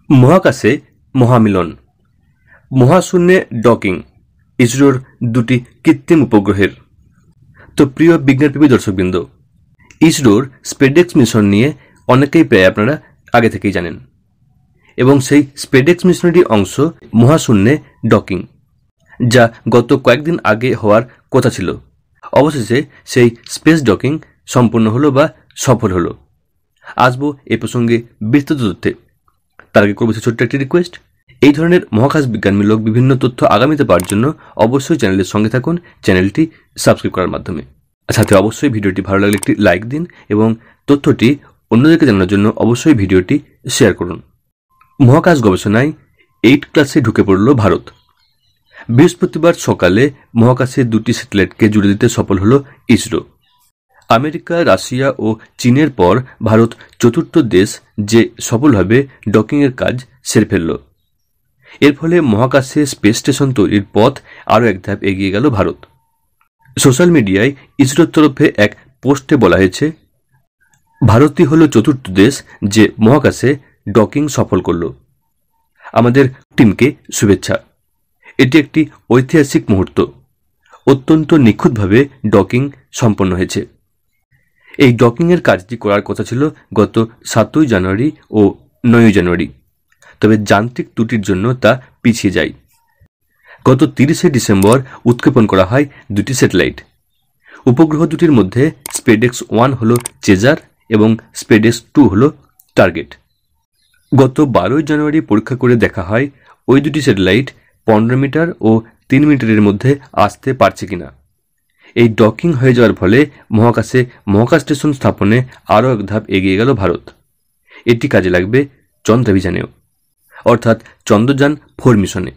মহাকাশে মহামিলন, মহাশূন্যে ডকিং, ইসরোর দুটি কৃত্রিম উপগ্রহের। তো প্রিয় বিজ্ঞানপ্রেমী দর্শকবৃন্দ, ইসরোর স্পেডেক্স মিশন নিয়ে অনেকেই প্রায় আপনারা আগে থেকেই জানেন, এবং সেই স্পেডেক্স মিশনেরই অংশ মহাশূন্যে ডকিং, যা গত কয়েকদিন আগে হওয়ার কথা ছিল। অবশেষে সেই স্পেস ডকিং সম্পূর্ণ হলো বা সফল হলো। আসবো এ প্রসঙ্গে বিস্তৃত তথ্যে। তার আগে করবো ছোট্ট একটি রিকোয়েস্ট, এই ধরনের মহাকাশ বিজ্ঞানমূলক বিভিন্ন তথ্য আগামীতে পাওয়ার জন্য অবশ্যই চ্যানেলের সঙ্গে থাকুন, চ্যানেলটি সাবস্ক্রাইব করার মাধ্যমে। সাথে অবশ্যই ভিডিওটি ভালো লাগলে একটি লাইক দিন এবং তথ্যটি অন্যদেরকে জানানোর জন্য অবশ্যই ভিডিওটি শেয়ার করুন। মহাকাশ গবেষণায় 8 ক্লাসে ঢুকে পড়ল ভারত। বৃহস্পতিবার সকালে মহাকাশে দুটি স্যাটেলাইটকে জুড়ে দিতে সফল হল ইসরো। আমেরিকা, রাশিয়া ও চীনের পর ভারত চতুর্থ দেশ যে সফলভাবে ডকিংয়ের কাজ সেরে ফেলল। এর ফলে মহাকাশে স্পেস স্টেশন তৈরির পথ আরও এক ধাপ এগিয়ে গেল ভারত। সোশ্যাল মিডিয়ায় ইসরোর তরফে এক পোস্টে বলা হয়েছে, ভারতই হল চতুর্থ দেশ যে মহাকাশে ডকিং সফল করল। আমাদের টিমকে শুভেচ্ছা। এটি একটি ঐতিহাসিক মুহূর্ত। অত্যন্ত নিখুঁতভাবে ডকিং সম্পন্ন হয়েছে। এই ডকিংয়ের কাজটি করার কথা ছিল গত 7 জানুয়ারি ও 9 জানুয়ারি, তবে যান্ত্রিক ত্রুটির জন্য তা পিছিয়ে যায়। গত 30 ডিসেম্বর উৎক্ষেপণ করা হয় দুটি স্যাটেলাইট। উপগ্রহ দুটির মধ্যে স্পেডেক্স 1 হল চেজার এবং স্পেডেক্স 2 হল টার্গেট। গত 12 জানুয়ারি পরীক্ষা করে দেখা হয় ওই দুটি স্যাটেলাইট 15 মিটার ও 3 মিটারের মধ্যে আসতে পারছে কিনা। এই ডকিং হয়ে যাওয়ার ফলে মহাকাশে মহাকাশ স্টেশন স্থাপনে আরও এক ধাপ এগিয়ে গেল ভারত। এটি কাজে লাগবে চন্দ্রাভিযানেও, অর্থাৎ চন্দ্রযান 4 মিশনে।